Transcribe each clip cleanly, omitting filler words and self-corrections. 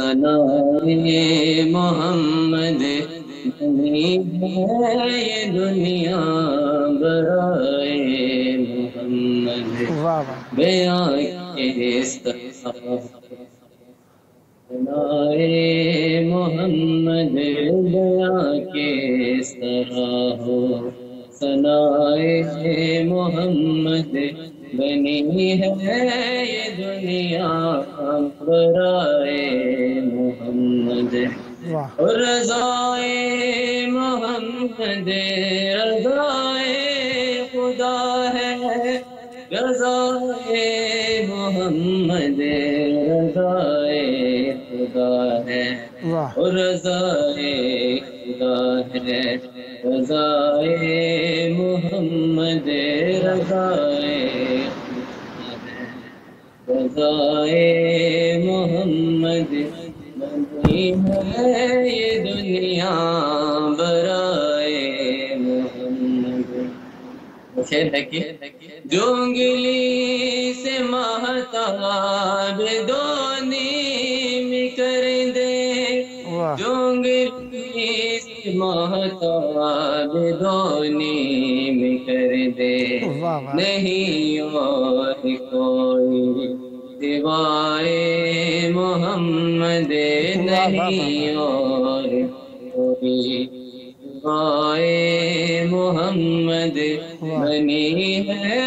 ثنائے محمد بنی ہے یہ دنیا برائے محمد واہ واہ بیاں کس طرح ثنائے محمد بیاں کس طرح ہو ثنائے محمد بنی ہے یہ دنیا برائے محمد واہ رضائے محمد رضائے خدا ہے رضائے محمد رضائے خدا ہے واہ رضائے خدا ہے رضائے محمد رضائے رضائے محمد بنی ہے یہ دنیا برائے محمد شعر ہے کہ جو انگلی سے مہتاب دو نیم کر دے واہ جو انگلی سے مہتاب دو نیم کر دے واہ واہ نہیں اور کوئی سوائے محمد نہیں اور کوئی سوائے محمد بنی ہے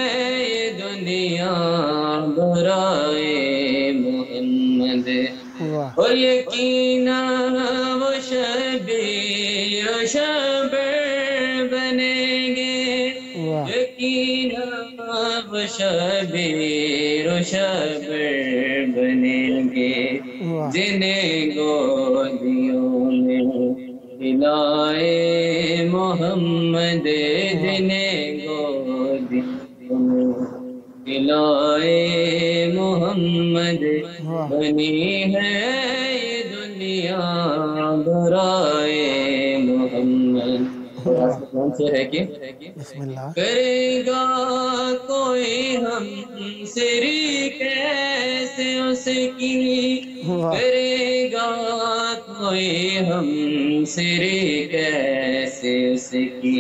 یہ دنیا برائے محمد واہ اور یقیناً وہ شبیر و شبیر بنیں گے واہ یقیناً وہ شبیر و شبیر بنیں گے واہ جنہیں گودیوں میں دلائے محمد جنہیں گودیوں میں دلائے محمد بنی ہے یہ دنیا برائے محمد کون سے ہے کہ بسم اللہ کرے گا کوئی ہم سری کیسے اس کی کرے گا کوئی ہم سری کیسے اس کی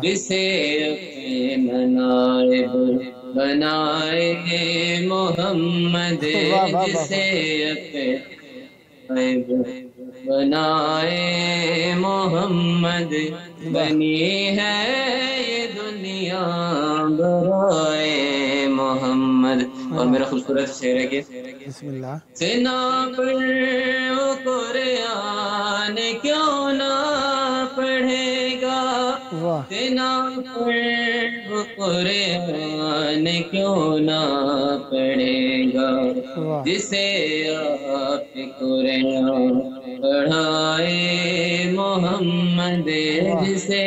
جسے اپنے منائب بنائے محمد جسے اپنے بنائے محمد بنی ہے یہ دنیا برائے محمد اور میرا خوبصورت شعر ہے کہ بسم اللہ سنا پر وہ قرآن کیوں نہ پڑھے گا سنا پر وہ قرآن کیوں نہ پڑھے گا جسے آپ قرآن پڑھائے محمد جسے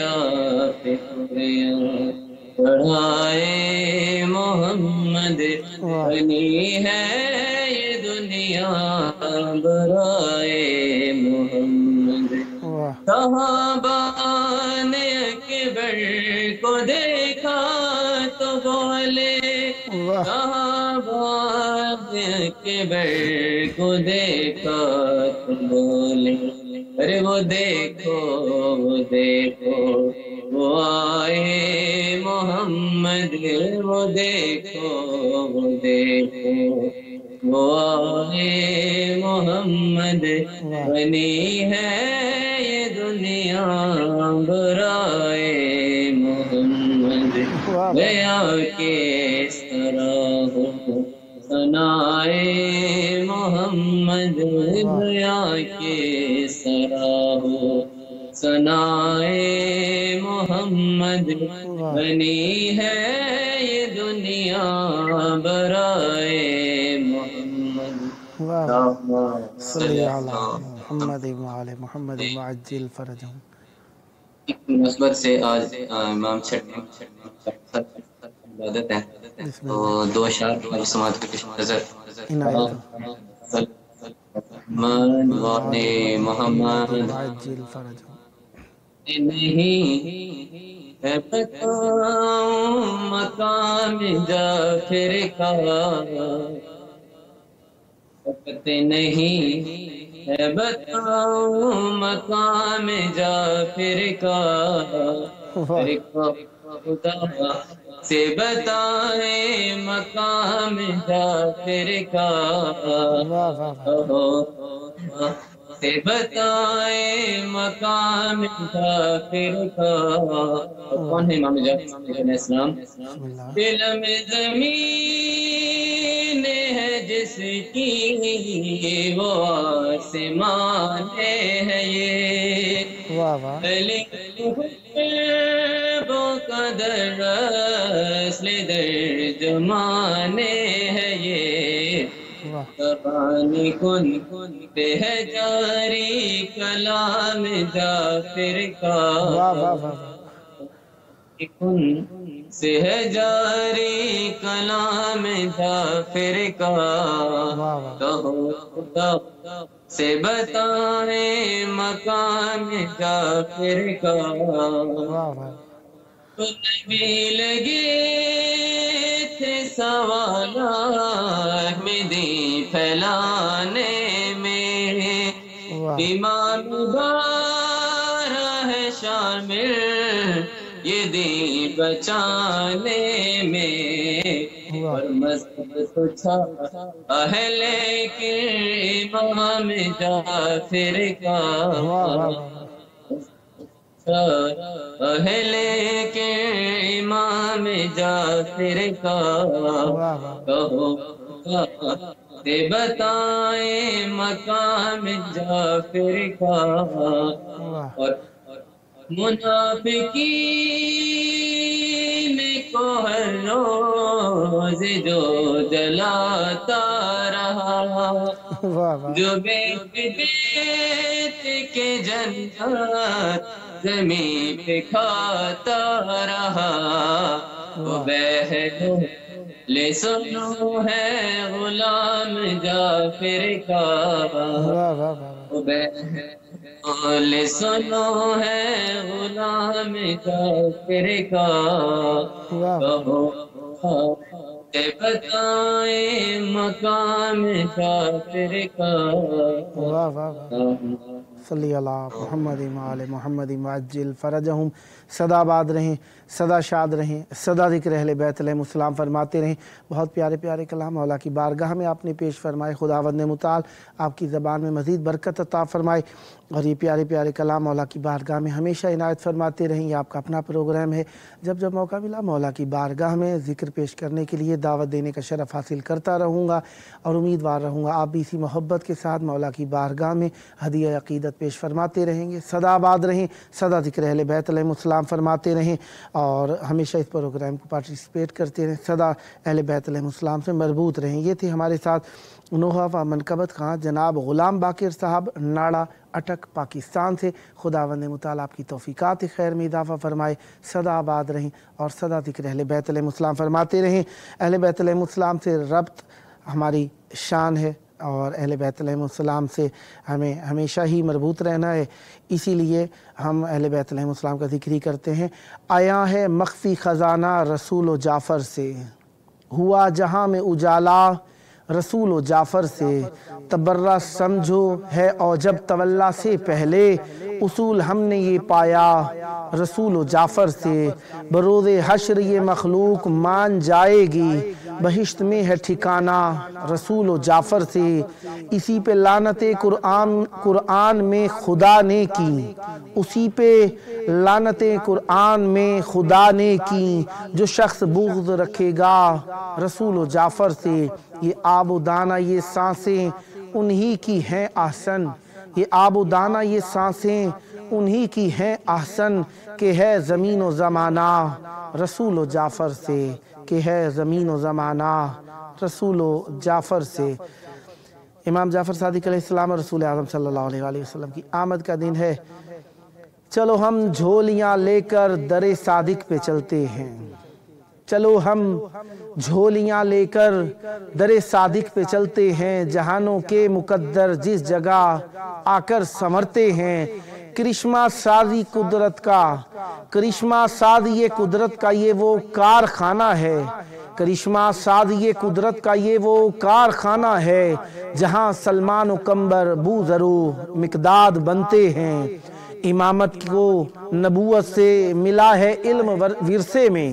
آپ قرآن پڑھائے محمد بنی ہے یہ دنیا برائے محمد صحابہ نے اکبر کو دیکھا تو بولے صحابہ نے اکبر کو دیکھا تو بولے ارے وہ دیکھو وہ آئے محمد وہ دیکھو وہ آئے محمد بنی ہے یہ دنیا برائے محمد بیاں کس طرح ہو ثنائے محمد بیاں کس طرح ہو ثنائے محمد بنی ہے یہ دنیا برائے محمد صلی اللہ محمد وعلی محمد وعجل فرجہم. ایک مناسبت سے آج امام چھٹے عبادت ہے تو دو اشعار اور سماعت کے پیش نظر محمد وعجل فرجہم. نہیں ہے پتہ مقام جعفر کا وقت نہیں ہے بتاؤں مقام جعفر کا، ارے خدا سے بتائیں مقام جعفر کا، سے بتائیں مقام جعفر کا۔ کون ہے امام جعفر علیہ السلام؟ علم زمین ہے جس کی وہ آسمان ہے یہ، وہ قدر اصل ترجمانے ہے یہ، زبانی کن پہ ہے جاری کلام جعفر کا، کن سے ہے جاری کلام جعفر کا، کہو خدا سے بتائیں مقام جعفر کا۔ تو نبی لگے تھے سوال احمدی پھیلانے میں، امام بارہ ہے شامل یہ دین بچانے میں، اور مذہب تو تھا لیکن امام جعفر کا، لیکن امام جعفر کا، کہو سے بتائیں مقام جعفر کا۔ اور منافقین کو ہر روز جو جلاتا رہا، جو بیت کے جنت زمین پہ کھاتا رہا، وہ بہنوں لے سنو ہے غلام جعفر کا، وہ بہنوں لے سنو ہے غلام جعفر کا، کہو کہ بتائیں مقام جعفر کا۔ صلی اللہ محمد وآل محمد معجل فرجہم۔ سدا آباد رہیں، سدا شاد رہیں، سدا ذکر اہل بیت علیہم السلام فرماتے رہیں۔ بہت پیارے پیارے کلام مولا کی بارگاہ میں آپ نے پیش فرمائے، خداوند متعال آپ کی زبان میں مزید برکت عطا فرمائے، اور یہ پیارے پیارے کلام مولا کی بارگاہ میں ہمیشہ عنایت فرماتے رہیں۔ یہ آپ کا اپنا پروگرام ہے، جب جب موقع ملا مولا کی بارگاہ میں ذکر پیش کرنے کے لیے دعوت دینے کا شرف حاصل کرتا رہوں گا، اور امیدوار رہوں گا آپ بھی اسی محبت کے ساتھ مولا کی بارگاہ میں ہدیہ عقیدت پیش فرماتے رہیں گے۔ سدا آباد رہیں، سدا ذکر اہل بیت علیہم السلام فرماتے رہیں، اور ہمیشہ اس پروگرام کو پارٹیسپیٹ کرتے رہیں، سدا اہل بیت علیہم السلام سے مربوط رہیں۔ یہ تھے ہمارے ساتھ نوحہ و منقبت خان جناب غلام باقر صاحب ناڑا اٹک پاکستان سے۔ خداوند متعال آپ کی توفیقات خیر میں اضافہ فرمائے، سدا آباد رہیں اور سدا ذکر اہل بیت علیہم السلام فرماتے رہیں۔ اہل بیت علیہم السلام سے ربط ہماری شان ہے، اور اہل بیت علیہم السلام سے ہمیں ہمیشہ ہی مربوط رہنا ہے، اسی لیے ہم اہل بیت علیہم السلام کا ذکر ہی کرتے ہیں۔ آیا ہے مخفی خزانہ رسول و جعفر سے، ہوا جہاں میں اجالا رسول و جعفر سے، تبرہ سمجھو ہے اوجب تولا سے پہلے، اصول ہم نے یہ پایا رسول و جعفر سے، بروز حشر یہ مخلوق مان جائے گی، بہشت میں ہے ٹھکانہ رسول و جعفر سے، اسی پہ لعنت قرآن میں خدا نے کی، اسی پہ لعنت قرآن میں خدا نے کی، جو شخص بغض رکھے گا رسول و جعفر سے، یہ آب و دانہ یہ سانسیں انہی کی ہیں احسن، یہ آب و دانہ یہ سانسیں انہی کی ہیں احسن، کہ ہے زمین و زمانہ رسول و جعفر سے، کہ ہے زمین و زمانہ رسول و جعفر سے۔ امام جعفر صادق علیہ السلام اور رسول اعظم صلی اللہ علیہ وآلہ وسلم کی آمد کا دن ہے، چلو ہم جھولیاں لے کر در صادق پہ چلتے ہیں، چلو ہم جھولیاں لے کر در صادق پہ چلتے ہیں، جہانوں کے مقدر جس جگہ آ کر سنورتے ہیں، کرشمہ سازی قدرت کا، کرشمہ سازی قدرت کا یہ وہ کارخانہ ہے، کرشمہ سازی قدرت کا یہ وہ کارخانہ ہے جہاں سلمان و قمبر بوذر و مقداد بنتے ہیں۔ امامت کو نبوت سے ملا ہے علم ورثے میں،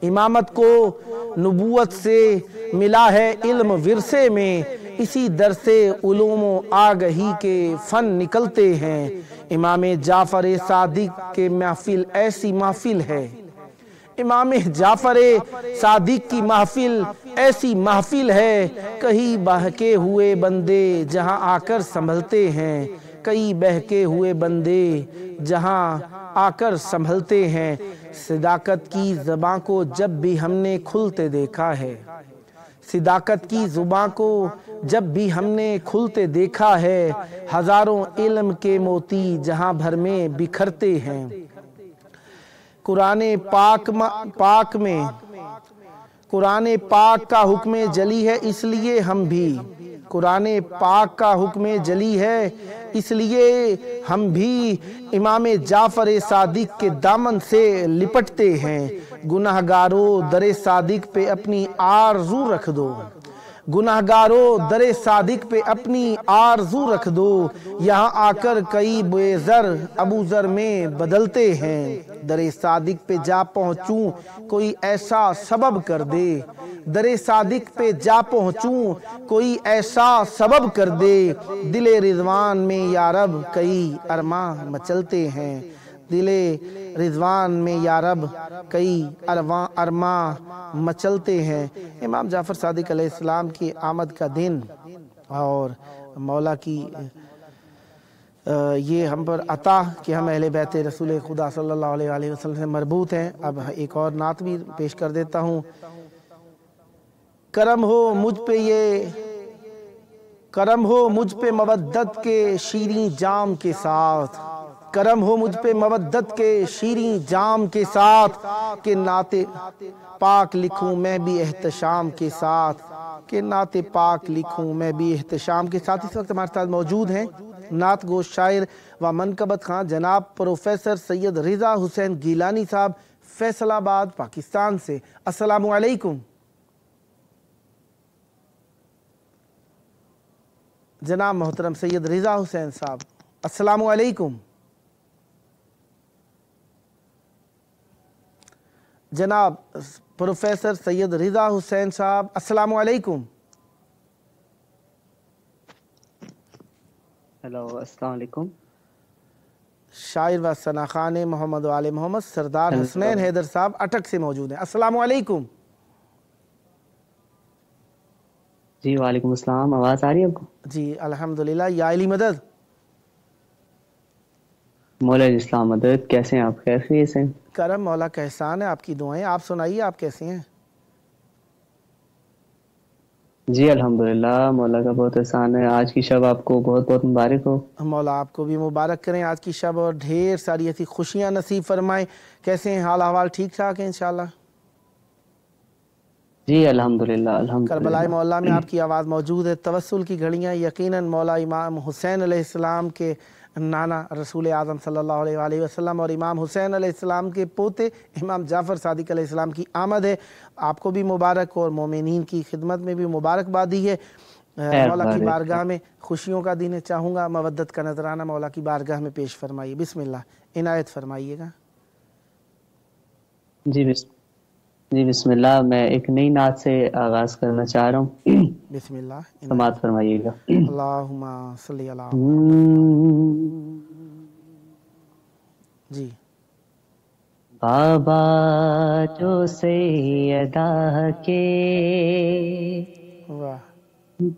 امامت کو نبوت سے ملا ہے علم ورثے میں، اسی در سے علوم و آگہی کے فن نکلتے ہیں۔ امام جعفر صادق کے محفل ایسی محفل ہے، امام جعفر صادق کی محفل ایسی محفل ہے، کئی بہکے ہوئے بندے جہاں آ کر سنبھلتے ہیں، کئی بہکے ہوئے بندے جہاں آ کر سنبھلتے ہیں۔ صداقت کی زباں کو جب بھی ہم نے کھلتے دیکھا ہے، صداقت کی زباں کو جب بھی ہم نے کھلتے دیکھا ہے، ہزاروں علم کے موتی جہاں بھر میں بکھرتے ہیں۔ قرآن پاک کا حکم جلی ہے اس لیے ہم بھی، قرآن پاک کا حکم جلی ہے اس لیے ہم بھی امام جعفر صادق کے دامن سے لپٹتے ہیں۔ گناہگارو در صادق پہ اپنی آرزو رکھ دو، گناہگارو در صادق پہ اپنی آرزو رکھ دو، یہاں آ کر کئی بے ذر ابو ذر میں بدلتے ہیں۔ در صادق پہ جا پہنچوں کوئی ایسا سبب کر دے، در صادق پہ جا پہنچوں کوئی ایسا سبب کر دے، دل رضوان میں یا رب کئی ارماں مچلتے ہیں، دل رضوان میں یا رب کئی ارماں مچلتے ہیں۔ امام جعفر صادق علیہ السلام کی آمد کا دن اور مولا کی یہ ہم پر عطا کہ ہم اہل بیت رسول خدا صلی اللہ علیہ وسلم سے مربوط ہیں۔ اب ایک اور نعت بھی پیش کر دیتا ہوں۔ کرم ہو مجھ پہ کرم ہو مجھ پہ مودت کے شیریں جام کے ساتھ، کرم ہو مجھ پہ مودت کے شیریں جام کے ساتھ، کہ نعت پاک لکھوں میں بھی احتشام کے ساتھ، کہ نعت پاک لکھوں میں بھی احتشام کے ساتھ۔ اس وقت ہمارے ساتھ موجود ہیں نعت گو شاعر و منقبت خواں جناب پروفیسر سید رضا حسین گیلانی صاحب، فیصل آباد پاکستان سے۔ السلام علیکم جناب محترم سید رضا حسین صاحب، السلام علیکم جناب پروفیسر سید رضا حسین صاحب، السلام علیکم۔ ہیلو، السلام علیکم۔ شاعر و ثناخوان محمد و آل محمد سردار حسنین حیدر صاحب اٹک سے موجود ہیں۔ السلام علیکم۔ جی وعلیکم السلام، آواز آ رہی ہے آپ کو؟ جی الحمدللہ، یا علی مدد۔ مولا اسلام مدد، کیسے ہیں آپ؟ خیر خیریت سے؟ کرم مولا کا احسان ہے، آپ کی دعائیں۔ آپ سنائیے، آپ کیسے ہیں؟ جی الحمدللہ، مولا کا بہت احسان ہے۔ آج کی شب آپ کو بہت بہت مبارک ہو۔ مولا آپ کو بھی مبارک کریں آج کی شب، اور ڈھیر ساری ایسی خوشیاں نصیب فرمائیں۔ کیسے ہیں؟ حال احوال ٹھیک ٹھاک ہیں انشاءاللہ؟ جی الحمدللہ الحمدللہ۔ کربلائے مولا میں آپ کی آواز موجود ہے۔ توسل کی گھڑیاں یقیناً مولا امام حسین علیہ السلام کے نانا رسول اعظم صلی اللہ علیہ وآلہ وسلم اور امام حسین علیہ السلام کے پوتے امام جعفر صادق علیہ السلام کی آمد ہے۔ آپ کو بھی مبارک، اور مومنین کی خدمت میں بھی مبارکبادی ہے۔ مولا کی بارگاہ میں خوشیوں کا دن ہے، چاہوں گا مودت کا نذرانہ مولا کی بارگاہ میں پیش فرمائیے۔ بسم اللہ، عنایت فرمائیے گا۔ جی بسم اللہ، میں ایک نئی نعت سے آغاز کرنا چاہ رہا ہوں۔ بسم اللہ، سماعت فرمائیے گا۔ اللہم صلی علی جی۔ بابا جو سیدہ کے واہ،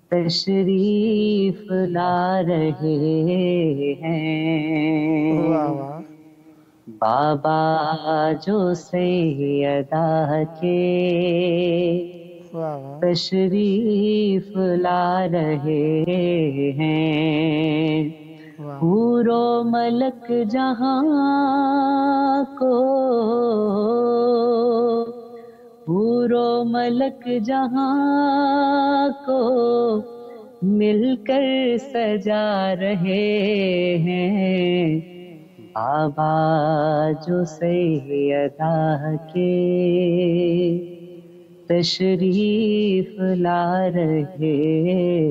تشریف لا رہے ہیں، واہ واہ، بابا جو سیدہ کے واہ واہ، تشریف لا رہے ہیں، واہ، حور و ملک جہاں کو، حور و ملک جہاں کو مل کر سجا رہے ہیں، بابا جو سیدہ کے تشریف لا رہے ہیں،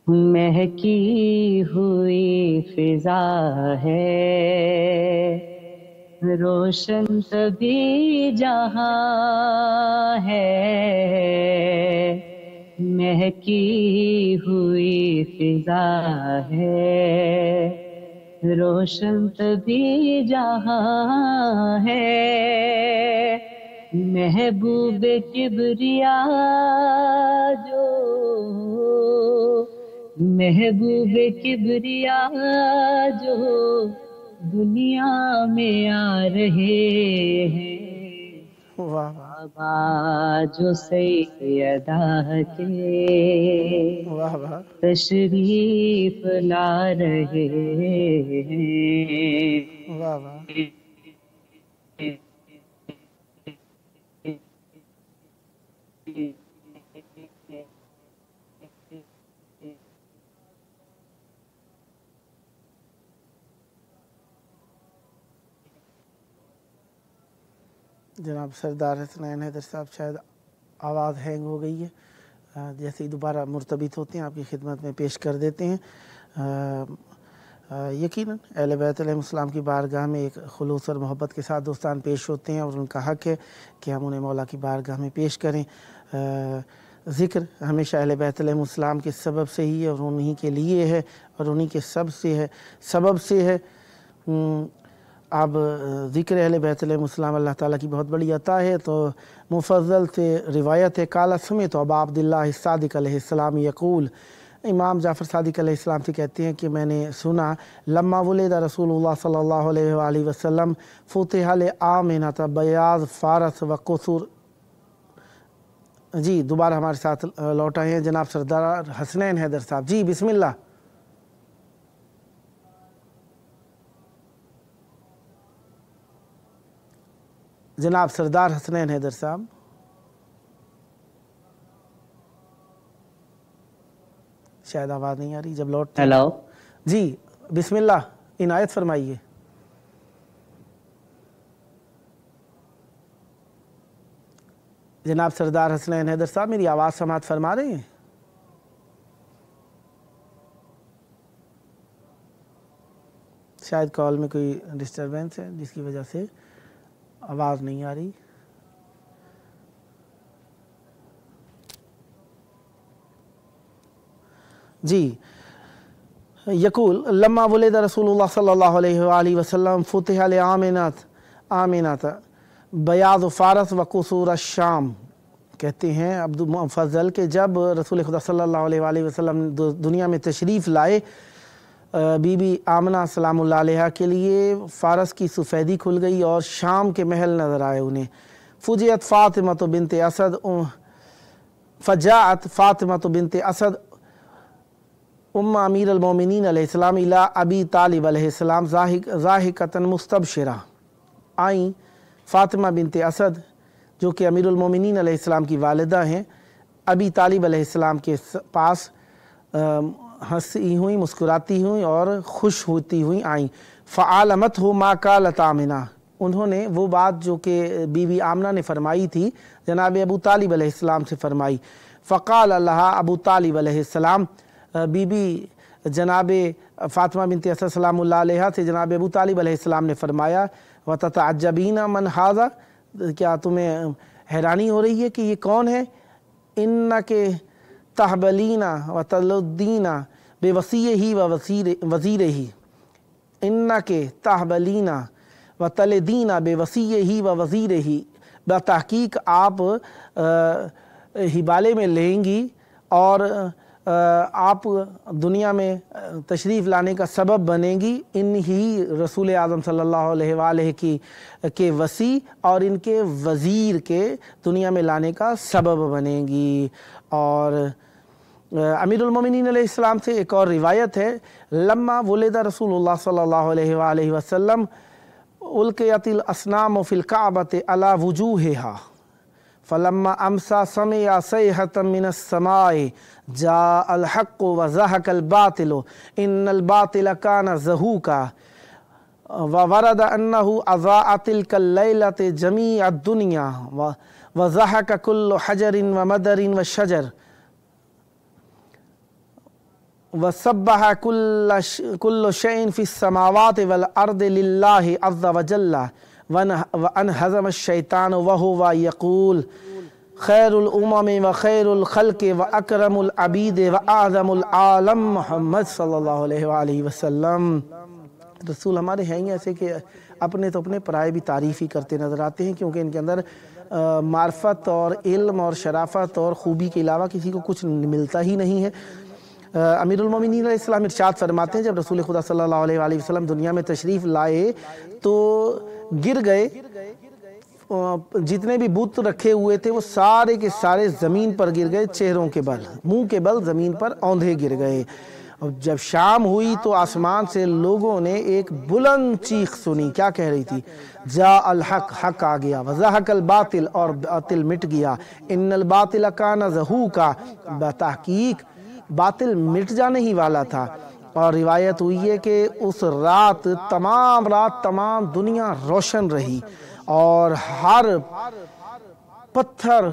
مہکی ہوئی فضا ہے، روشن تبھی جہاں ہے، مہکی ہوئی فضا ہے، روشن تبھی جہاں ہے، محبوب کبریا جو، محبوب کبریا جو دنیا میں آ رہے ہیں، واہ واہ بابا جو سیدہ کے واہ واہ تشریف لا رہے ہیں۔ واہ واہ جناب سردار حسنین حیدر صاحب، شاید آواز ہینگ ہو گئی ہے، جیسے ہی دوبارہ مرتبط ہوتے ہیں آپ کی خدمت میں پیش کر دیتے ہیں۔ یقیناً اہل بیت علیہ السلام کی بارگاہ میں ایک خلوص اور محبت کے ساتھ دوستان پیش ہوتے ہیں، اور ان کا حق ہے کہ ہم انہیں مولا کی بارگاہ میں پیش کریں۔ ذکر ہمیشہ اہل بیت علیہ السلام کے سبب سے ہی ہے، اور انہی کے لیے ہے، اور انہی کے سبب سے ہے۔ اب ذکر اہل بیت علیہ السلام اللہ تعالیٰ کی بہت بڑی عطا ہے، تو مفضل سے روایت ہے، قال سمعت ابا عبداللہ الصادق علیہ السلام یقول، امام جعفر صادق علیہ السلام سے کہتے ہیں کہ میں نے سنا، لما ولد رسول اللہ صلی اللہ علیہ وآلہ وسلم فتح لآمنۃ بیاض فارس و قصور۔ جی دوبارہ ہمارے ساتھ لوٹ آئے ہیں جناب سردار حسنین حیدر صاحب، جی بسم اللہ۔ جناب سردار حسنین حیدر صاحب، شاید آواز نہیں آ رہی، جب لوٹ ہیلو جی بسم اللہ عنایت فرمائیے۔ جناب سردار حسنین حیدر صاحب میری آواز سماعت فرما رہے ہیں؟ شاید کال میں کوئی ڈسٹربنس ہے جس کی وجہ سے آواز نہیں آ رہی۔ جی یقول لما ولد رسول اللہ صلی اللہ علیہ وآلہ وسلم فتح لآمنۃ بیاض فارس و قصور الشام۔ کہتے ہیں عبد المفضل کہ جب رسول خدا صلی اللہ علیہ وآلہ وسلم دنیا میں تشریف لائے، بی بی آمنہ سلام اللہ علیہ کے لیے فارس کی سفیدی کھل گئی اور شام کے محل نظر آئے انہیں۔ فجعت فاطمہ بنت اسد فجاءت فاطمہ بنت اسد امیر المومنین علیہ السلام الی ابی طالب علیہ السلام ضاحکۃ مستبشرہ۔ آئیں فاطمہ بنت اسد جو کہ امیر المومنین علیہ السلام کی والدہ ہیں، ابی طالب علیہ السلام کے پاس ہنسی ہوئیں، مسکراتی ہوئیں اور خوش ہوتی ہوئیں آئیں۔ فعالمتہ ما قالت آمنہ، انہوں نے وہ بات جو کہ بی بی آمنہ نے فرمائی تھی جناب ابو طالب علیہ السلام سے فرمائی۔ فقال لہا ابو طالب علیہ السلام، بی بی جناب فاطمہ بنت اسد سلام اللہ علیہ سے جناب ابو طالب علیہ السلام نے فرمایا، وَتَتَعَجَّبِينَ مَنْ هَذَا، کیا تمہیں حیرانی ہو رہی ہے کہ یہ کون ہے؟ إِنَّكَ تَحْبَلِينَ وَتَلُدِّينَ بِوَصِيِّهِ وَوَزِيرِهِ، إِنَّكَ تَحْبَلِينَ وَتَلُدِّينَ بِوَصِيِّهِ وَوَزِيرِهِ، بتحقیق آپ ہبالے میں لیں گی اور آپ دنیا میں تشریف لانے کا سبب بنیں گی، ان ہی رسول اعظم صلی اللہ علیہ وآلہ کے وصی اور ان کے وزیر کے دنیا میں لانے کا سبب بنیں گی۔ اور امیر المومنین علیہ السلام سے ایک اور روایت ہے، لما ولد رسول اللہ صلی اللہ علیہ وآلہ وسلم القیت الاصنام فی الکعبۃ علی وجوہها، فلما امسا سمع صیحۃ من السماء جاء الحق وزهق الباطل ان الباطل کان زہوقا۔ وورد انہ اضاء تلک اللیلۃ جمیع الدنیا وضحک کل حجر ومدر وشجر وسبح كل شيء في السماوات والأرض لله عز وجل وانهزم الشيطان وهو يقول خير الأمم وخير الخلق وأكرم العبيد وأعظم العالم محمد صلی اللہ علیہ وآلہ وسلم۔ رسول ہمارے ہیں ہی ایسے کہ اپنے تو اپنے پرائے بھی تعریف ہی کرتے نظر آتے ہیں، کیونکہ ان کے اندر معرفت اور علم اور شرافت اور خوبی کے علاوہ کسی کو کچھ ملتا ہی نہیں ہے۔ امیر المومنین علیہ السلام ارشاد فرماتے ہیں جب رسول خدا صلی اللہ علیہ وآلہ وسلم دنیا میں تشریف لائے تو گر گئے، جتنے بھی بت رکھے ہوئے تھے وہ سارے کے سارے زمین پر گر گئے، چہروں کے بل، منہ کے بل زمین پر اوندھے گر گئے۔ اور جب شام ہوئی تو آسمان سے لوگوں نے ایک بلند چیخ سنی، کیا کہہ رہی تھی؟ جاء الحق، حق آ گیا، وزہق الباطل، اور باطل مٹ گیا، ان الباطل کان زہوقا، بتحقیق باطل مٹ جانے ہی والا تھا۔ اور روایت ہوئی ہے کہ اس رات تمام دنیا روشن رہی، اور ہر پتھر،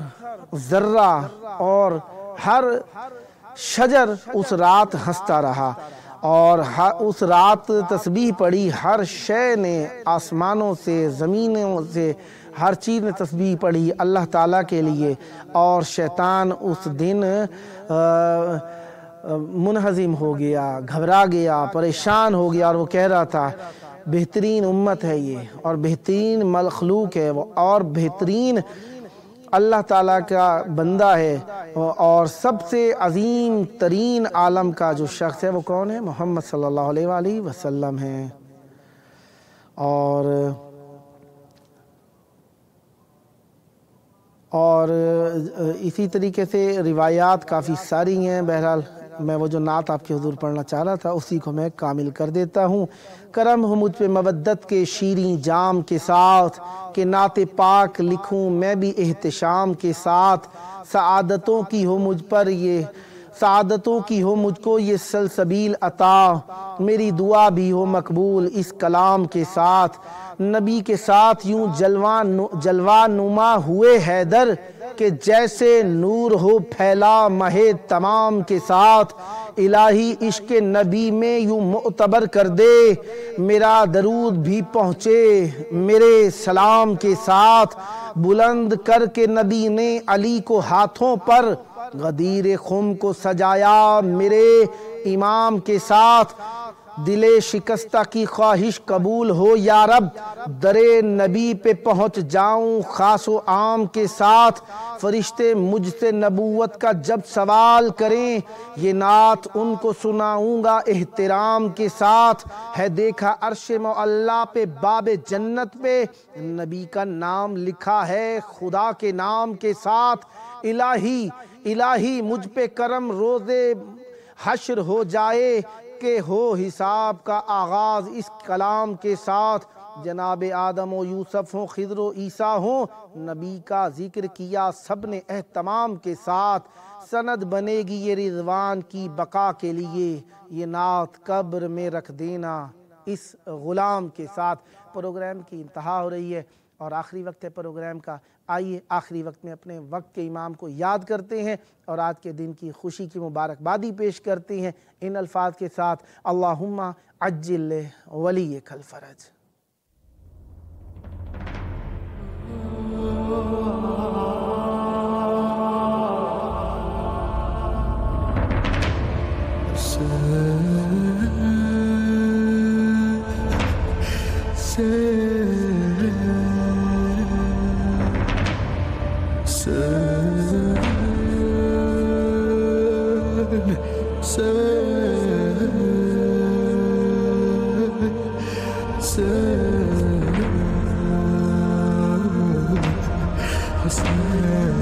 ذرہ اور ہر شجر اس رات ہنستا رہا، اور اس رات تسبیح پڑھی، ہر شے نے آسمانوں سے زمینوں سے ہر چیز نے تسبیح پڑھی اللہ تعالیٰ کے لیے، اور شیطان اس دن منہزم ہو گیا، گھبرا گیا، پریشان ہو گیا، اور وہ کہہ رہا تھا بہترین امت ہے یہ، اور بہترین مخلوق ہے وہ، اور بہترین اللہ تعالیٰ کا بندہ ہے، اور سب سے عظیم ترین عالم کا جو شخص ہے وہ کون ہے؟ محمد صلی اللہ علیہ وآلہ وسلم ہے۔ اور اسی طریقے سے روایات کافی ساری ہیں، بہرحال میں وہ جو نعت آپ کے حضور پڑھنا چاہ رہا تھا اسی کو میں کامل کر دیتا ہوں۔ کرم ہو مجھ پہ مودت کے شیریں جام کے ساتھ، کہ نعت پاک لکھوں میں بھی احتشام کے ساتھ، سعادتوں کی ہو مجھ کو یہ سلسبیل عطا، میری دعا بھی ہو مقبول اس کلام کے ساتھ، نبی کے ساتھ یوں جلوہ نما ہوئے حیدر، کہ جیسے نور ہو پھیلا ماہ تمام کے ساتھ، الہی عشق نبی میں یوں معتبر کر دے، میرا درود بھی پہنچے میرے سلام کے ساتھ، بلند کر کے نبی نے علی کو ہاتھوں پر، غدیر خم کو سجایا میرے امام کے ساتھ، دل شکستہ کی خواہش قبول ہو یا رب، در نبی پہ پہنچ جاؤں خاص و عام کے ساتھ، فرشتے مجھ سے نبوت کا جب سوال کریں، یہ نعت ان کو سناؤں گا احترام کے ساتھ، ہے دیکھا عرش معلیٰ پہ باب جنت پہ، نبی کا نام لکھا ہے خدا کے نام کے ساتھ، الہی مجھ پہ کرم روز حشر ہو جائے، کہ ہو حساب کا آغاز اس کلام کے ساتھ، جناب آدم و یوسف ہوں، خضر و عیسیٰ ہوں، نبی کا ذکر کیا سب نے اہتمام کے ساتھ، سند بنے گی یہ رضوان کی بقا کے لیے، یہ نعت قبر میں رکھ دینا اس غلام کے ساتھ۔ پروگرام کی انتہا ہو رہی ہے اور آخری وقت ہے پروگرام کا، آئیے آخری وقت میں اپنے وقت کے امام کو یاد کرتے ہیں اور آج کے دن کی خوشی کی مبارکبادی پیش کرتے ہیں ان الفاظ کے ساتھ، اللہم عجل ولیک الفرج۔ Hassan